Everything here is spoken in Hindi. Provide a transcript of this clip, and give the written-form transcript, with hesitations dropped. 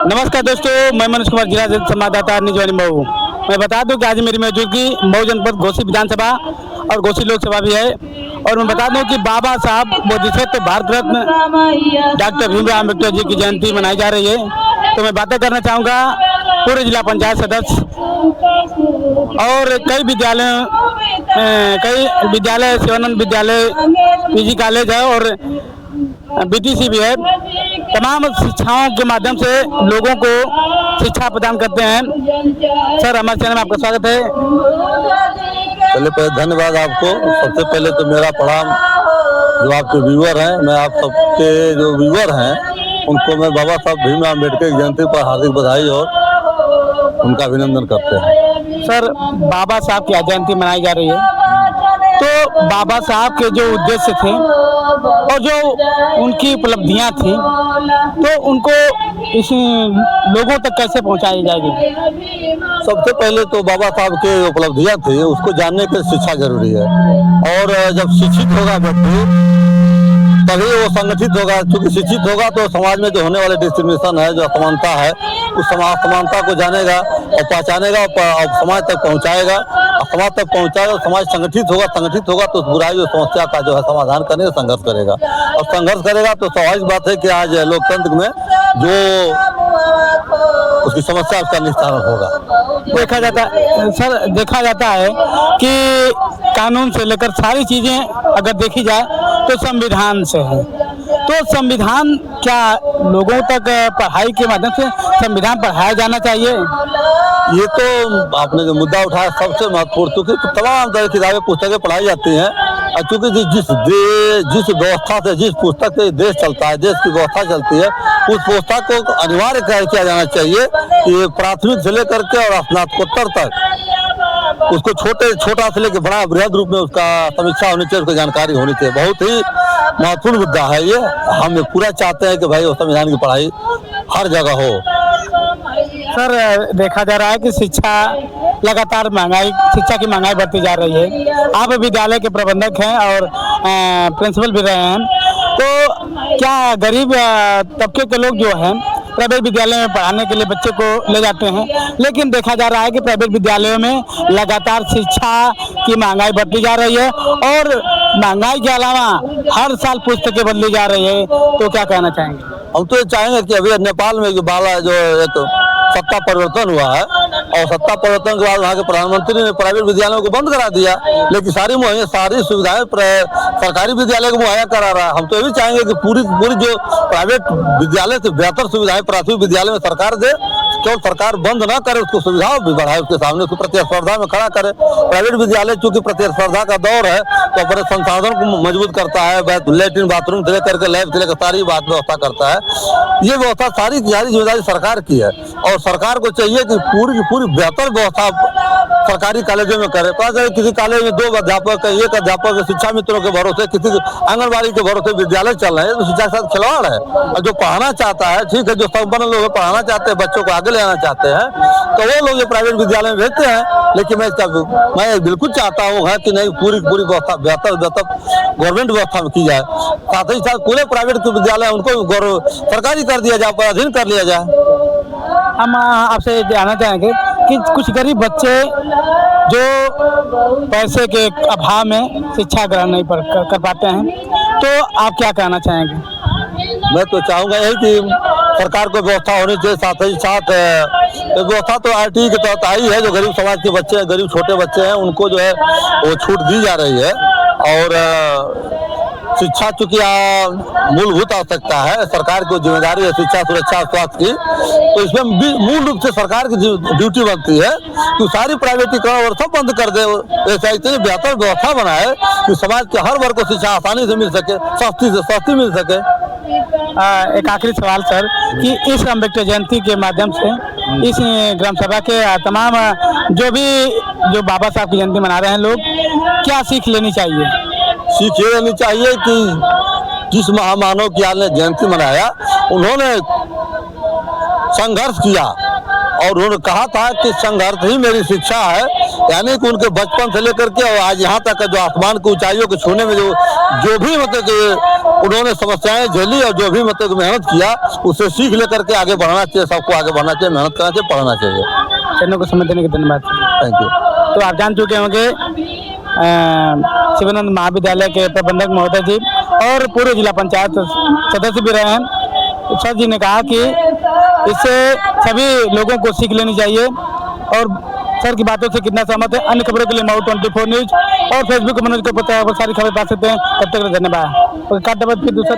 नमस्कार दोस्तों, मैं मनोज कुमार, जिला संवाददाता निजवानी मऊ। मैं बता दूं कि आज मेरी मौजूदगी मऊ जनपद घोसी विधानसभा और घोसी लोकसभा भी है। और मैं बता दूं कि बाबा साहब बोधिसत्व भारत रत्न डॉक्टर भीमराव अम्बेडकर जी की जयंती मनाई जा रही है। तो मैं बातें करना चाहूँगा पूरे जिला पंचायत सदस्य और कई विद्यालय शिवानंद विद्यालय, पीजी कॉलेज है और बीटीसी भी है। तमाम शिक्षाओं के माध्यम से लोगों को शिक्षा प्रदान करते हैं। सर, हमारे चैनल में आपका स्वागत है। पहले धन्यवाद आपको। सबसे पहले तो मेरा प्रणाम जो आपके व्यूअर हैं। मैं आप सबके जो व्यूअर हैं उनको मैं बाबा साहब भीमराव अम्बेडकर की जयंती पर हार्दिक बधाई और उनका अभिनंदन करते हैं। सर, बाबा साहब की जयंती मनाई जा रही है, तो बाबा साहब के जो उद्देश्य थे और जो उनकी उपलब्धियां थी, तो उनको इस लोगों तक कैसे पहुंचाई जाएगी? सबसे पहले तो बाबा साहब के उपलब्धियां थी उसको जानने के लिए शिक्षा जरूरी है। और जब शिक्षित होगा व्यक्ति तभी वो संगठित होगा। क्योंकि शिक्षित होगा तो समाज में जो होने वाले डिस्क्रिमिनेशन है, जो असमानता है, उस समानता को जानेगा और पहचानेगा और समाज तक पहुंचाएगा। समाज तक पहुंचाएगा, समाज संगठित होगा तो उस बुराई और समस्या का जो है समाधान करने का संघर्ष करेगा। और संघर्ष करेगा तो स्वाभाविक बात है कि आज लोकतंत्र में जो उसकी समस्या उसका निस्तारण होगा। देखा जाता है कि कानून से लेकर सारी चीजें अगर देखी जाए तो संविधान से है। तो संविधान क्या लोगों तक पढ़ाई के माध्यम से संविधान पढ़ाया जाना चाहिए? ये तो आपने जो मुद्दा उठाया सबसे महत्वपूर्ण, क्योंकि तमाम तरह की किताबें पुस्तकें पढ़ाई जाती हैं। क्योंकि जिस व्यवस्था से, जिस पुस्तक से देश चलता है, देश की व्यवस्था चलती है, उस पुस्तक को अनिवार्य किया जाना चाहिए कि प्राथमिक से लेकर के और स्नातकोत्तर तक उसको छोटा से लेकर बड़ा बृहद रूप में उसका समीक्षा होनी चाहिए, उसकी जानकारी होनी चाहिए। बहुत ही महत्वपूर्ण मुद्दा है ये। हम पूरा चाहते हैं कि भाई वो संविधान की पढ़ाई हर जगह हो। सर, देखा जा रहा है कि शिक्षा की महंगाई बढ़ती जा रही है। आप विद्यालय के प्रबंधक हैं और प्रिंसिपल भी रहे हैं, तो क्या गरीब तबके के लोग जो हैं प्राइवेट विद्यालय में पढ़ाने के लिए बच्चे को ले जाते हैं, लेकिन देखा जा रहा है कि प्राइवेट विद्यालयों में लगातार शिक्षा की महंगाई बढ़ती जा रही है और महंगाई के अलावा हर साल पुस्तकें बदली जा रही है। तो क्या कहना चाहेंगे? हम तो ये चाहेंगे कि अभी नेपाल में जो एक सत्ता परिवर्तन हुआ है और सत्ता परिवर्तन के बाद वहाँ के प्रधानमंत्री ने प्राइवेट विद्यालयों को बंद करा दिया, लेकिन सारी सुविधाएं सरकारी विद्यालय को मुहैया करा रहा है। हम तो ये भी चाहेंगे कि पूरी जो प्राइवेट विद्यालय से बेहतर सुविधाएं प्राथमिक विद्यालय में सरकार दे। केवल सरकार बंद ना करे, उसको सुविधाओं भी बढ़ाए, उसके सामने उसको प्रतिस्पर्धा में खड़ा करे। प्राइवेट विद्यालय चूंकि प्रतिस्पर्धा का दौर है तो अपने संसाधन को मजबूत करता है, लेटरिन बाथरूम से लेकर के लैब से लेकर सारी व्यवस्था करता है। ये व्यवस्था सारी जिम्मेदारी सरकार की है और सरकार को चाहिए कि पूरी की पूरी बेहतर व्यवस्था सरकारी कॉलेजों में करे। पता है किसी कॉलेज में 2 अध्यापक, एक अध्यापक शिक्षा मित्रों के भरोसे, किसी आंगनबाड़ी के भरोसे विद्यालय चल रहे हैं, तो शिक्षा के साथ खिलवाड़ है। और जो पढ़ाना चाहता है, ठीक है, जो संपन्न लोग पढ़ाना चाहते हैं, बच्चों को आगे ले आना चाहते हैं, तो वो लोग ये प्राइवेट विद्यालय में भेजते हैं। लेकिन मैं बिल्कुल चाहता हूँ कि नहीं, पूरी व्यवस्था बेहतर गवर्नमेंट व्यवस्था में की जाए। साथ ही साथ पूरे प्राइवेट के विद्यालय उनको सरकारी कर दिया जाए, अधीन कर लिया जाए। हम आपसे जानना चाहेंगे कि कुछ गरीब बच्चे जो पैसे के अभाव में शिक्षा ग्रहण नहीं कर पाते हैं, तो आप क्या कहना चाहेंगे? मैं तो चाहूँगा यही कि सरकार को व्यवस्था होनी चाहिए। साथ ही साथ व्यवस्था तो आरटीई के तहत आई है। जो गरीब समाज के बच्चे हैं, गरीब छोटे बच्चे हैं, उनको जो है वो छूट दी जा रही है। और शिक्षा चूंकि मूलभूत आवश्यकता है, सरकार की जिम्मेदारी है शिक्षा, सुरक्षा, स्वास्थ्य की, तो इसमें मूल रूप से सरकार की ड्यूटी बनती है कि सारी प्राइवेटीकरण व्यवस्था बंद कर दे। ऐसा इतनी बेहतर व्यवस्था बनाए कि समाज के हर वर्ग को शिक्षा आसानी से मिल सके, सस्ती से सस्ती मिल सके। एक आखिरी सवाल सर, कि इस अम्बेडकर जयंती के माध्यम से इस ग्राम सभा के तमाम जो बाबा साहब की जयंती मना रहे हैं लोग, क्या सीख लेनी चाहिए? सीख ये लेनी चाहिए कि जिस महामानव की आपने जयंती मनाया, उन्होंने संघर्ष किया और उन्होंने कहा था कि संघर्ष ही मेरी शिक्षा है, यानी कि उनके बचपन से लेकर के और आज यहाँ तक जो आसमान की ऊंचाइयों को छूने में जो भी मतलब कि उन्होंने समस्याएं झेली और जो भी मतलब मेहनत किया, उससे सीख लेकर के आगे बढ़ना चाहिए। सबको आगे बढ़ना चाहिए, मेहनत करना चाहिए, पढ़ना चाहिए। चैनल को समय देने के धन्यवाद। Thank you. तो आप जान चुके होंगे शिवानंद महाविद्यालय के प्रबंधक महोदय जी और पूरे जिला पंचायत सदस्य भी रहे हैं। सर जी ने कहा कि इससे सभी लोगों को सीख लेनी चाहिए और सर की बातों से कितना सहमत है। अन्य खबरों के लिए माउ 24 न्यूज और फेसबुक मनोज के पता सारी खबर पा सकते हैं। तब तक धन्यवाद। फिर दूसरा